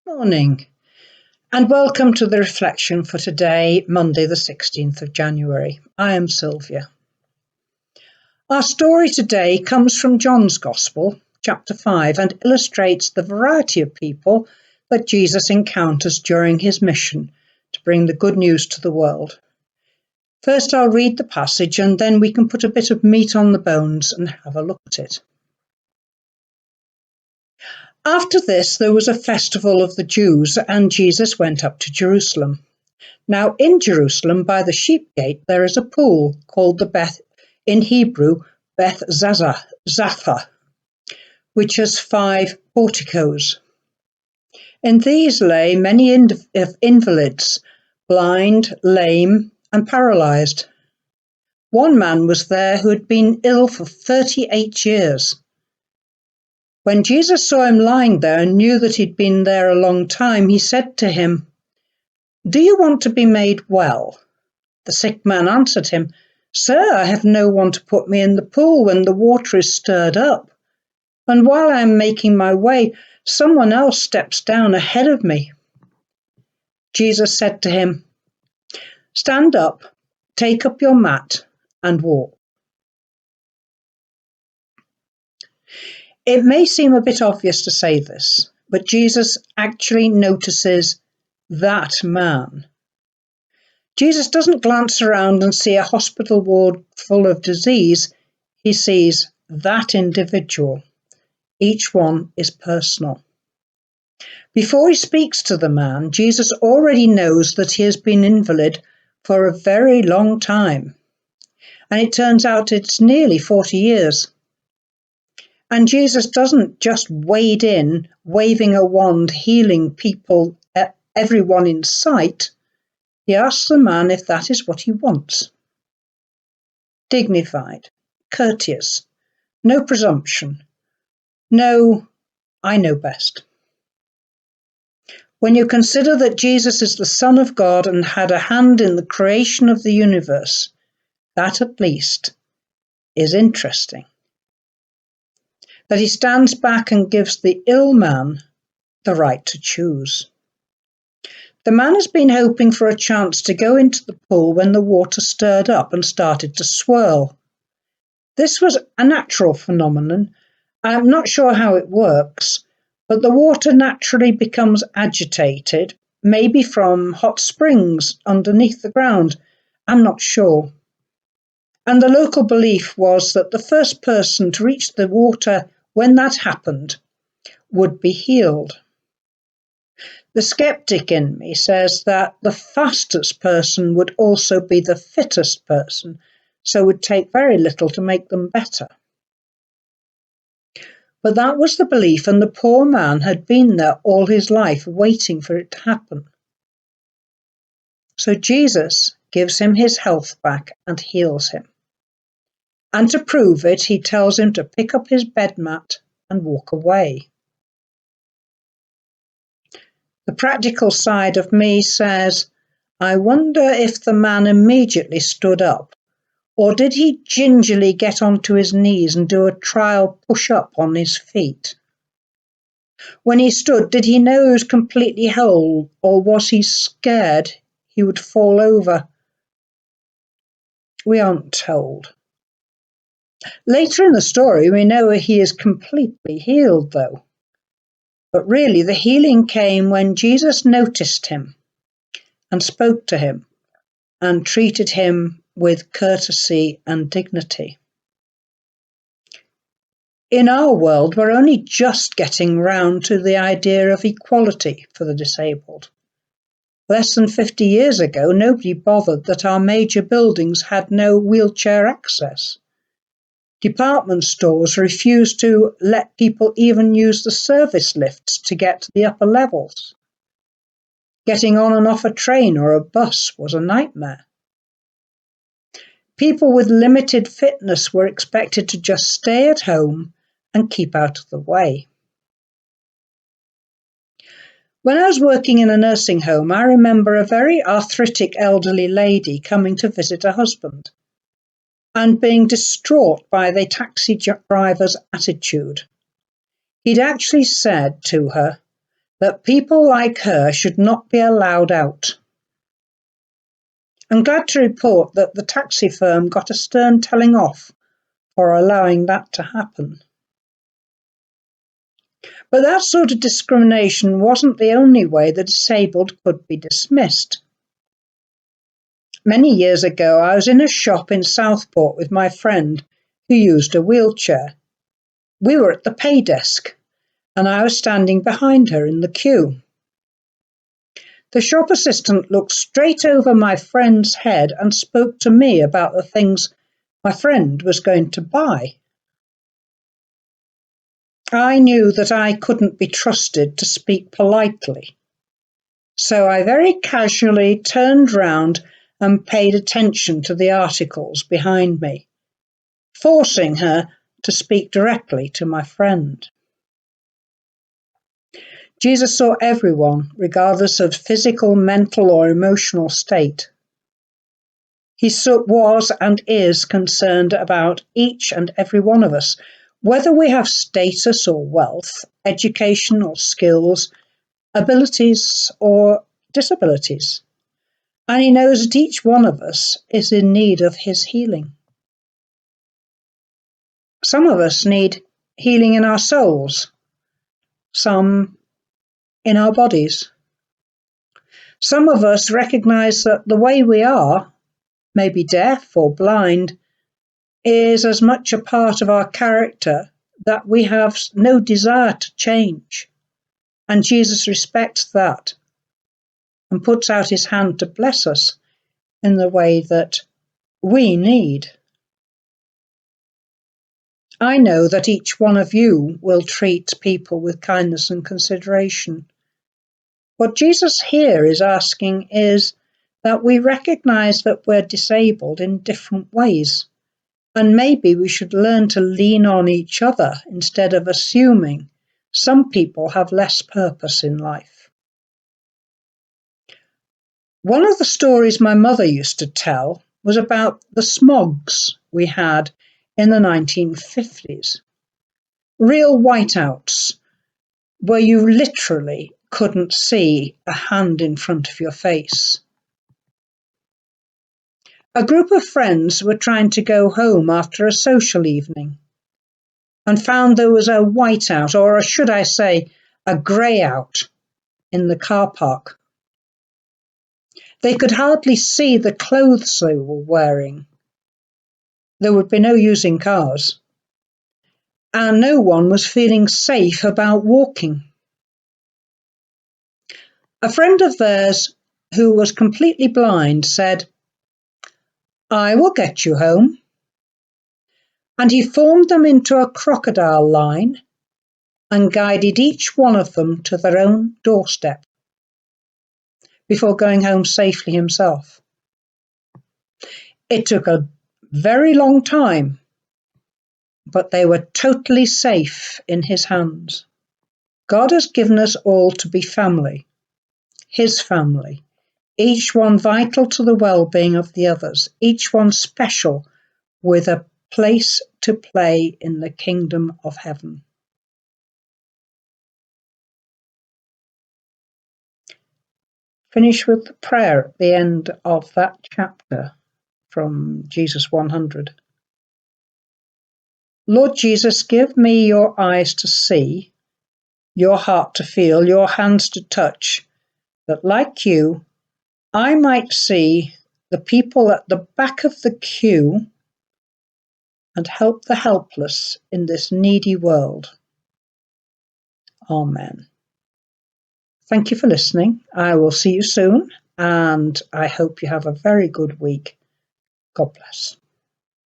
Morning, and welcome to the reflection for today, Monday, the 16th of January. I am Sylvia. Our story today comes from John's Gospel, chapter 5, and illustrates the variety of people that Jesus encounters during his mission to bring the good news to the world. First, I'll read the passage, and then we can put a bit of meat on the bones and have a look at it. After this, there was a festival of the Jews, and Jesus went up to Jerusalem. Now, in Jerusalem, by the sheep gate, there is a pool called in Hebrew, Beth Zapha, which has 5 porticos. In these lay many invalids, blind, lame, and paralyzed. One man was there who had been ill for 38 years. When Jesus saw him lying there and knew that he'd been there a long time, he said to him, "Do you want to be made well?" The sick man answered him, "Sir, I have no one to put me in the pool when the water is stirred up. And while I am making my way, someone else steps down ahead of me." Jesus said to him, "Stand up, take up your mat, and walk." It may seem a bit obvious to say this, but Jesus actually notices that man. Jesus doesn't glance around and see a hospital ward full of disease. He sees that individual. Each one is personal. Before he speaks to the man, Jesus already knows that he has been invalid for a very long time. And it turns out it's nearly 40 years. And Jesus doesn't just wade in, waving a wand, healing people, everyone in sight. He asks the man if that is what he wants. Dignified, courteous, no presumption, no, I know best. When you consider that Jesus is the Son of God and had a hand in the creation of the universe, that at least is interesting. That he stands back and gives the ill man the right to choose. The man has been hoping for a chance to go into the pool when the water stirred up and started to swirl. This was a natural phenomenon. I'm not sure how it works, but the water naturally becomes agitated, maybe from hot springs underneath the ground. I'm not sure. And the local belief was that the first person to reach the water when that happened would be healed. The skeptic in me says that the fastest person would also be the fittest person, so would take very little to make them better. But that was the belief, and the poor man had been there all his life waiting for it to happen. So Jesus gives him his health back and heals him. And to prove it, he tells him to pick up his bed mat and walk away. The practical side of me says, I wonder if the man immediately stood up, or did he gingerly get onto his knees and do a trial push-up on his feet? When he stood, did he know he was completely whole, or was he scared he would fall over? We aren't told. Later in the story, we know he is completely healed, though. But really, the healing came when Jesus noticed him and spoke to him and treated him with courtesy and dignity. In our world, we're only just getting round to the idea of equality for the disabled. Less than 50 years ago, nobody bothered that our major buildings had no wheelchair access. Department stores refused to let people even use the service lifts to get to the upper levels. Getting on and off a train or a bus was a nightmare. People with limited fitness were expected to just stay at home and keep out of the way. When I was working in a nursing home, I remember a very arthritic elderly lady coming to visit her husband and being distraught by the taxi driver's attitude. He'd actually said to her that people like her should not be allowed out. I'm glad to report that the taxi firm got a stern telling off for allowing that to happen. But that sort of discrimination wasn't the only way the disabled could be dismissed. Many years ago, I was in a shop in Southport with my friend who used a wheelchair. We were at the pay desk, and I was standing behind her in the queue. The shop assistant looked straight over my friend's head and spoke to me about the things my friend was going to buy. I knew that I couldn't be trusted to speak politely, so I very casually turned round and paid attention to the articles behind me, forcing her to speak directly to my friend. Jesus saw everyone, regardless of physical, mental, or emotional state. He was and is concerned about each and every one of us, whether we have status or wealth, education or skills, abilities or disabilities. And he knows that each one of us is in need of his healing. Some of us need healing in our souls, some in our bodies. Some of us recognize that the way we are, maybe deaf or blind, is as much a part of our character that we have no desire to change. And Jesus respects that and puts out his hand to bless us in the way that we need. I know that each one of you will treat people with kindness and consideration. What Jesus here is asking is that we recognize that we're disabled in different ways, and maybe we should learn to lean on each other instead of assuming some people have less purpose in life. One of the stories my mother used to tell was about the smogs we had in the 1950s. Real whiteouts, where you literally couldn't see a hand in front of your face. A group of friends were trying to go home after a social evening and found there was a whiteout, or should I say, a greyout, in the car park. They could hardly see the clothes they were wearing. There would be no using cars, and no one was feeling safe about walking. A friend of theirs, who was completely blind, said, "I will get you home." And he formed them into a crocodile line and guided each one of them to their own doorstep before going home safely himself. It took a very long time, but they were totally safe in his hands. God has given us all to be family, his family, each one vital to the well-being of the others, each one special with a place to play in the kingdom of heaven. Finish with the prayer at the end of that chapter from Jesus 100. Lord Jesus, give me your eyes to see, your heart to feel, your hands to touch, that like you, I might see the people at the back of the queue and help the helpless in this needy world. Amen. Thank you for listening. I will see you soon, and I hope you have a very good week. God bless.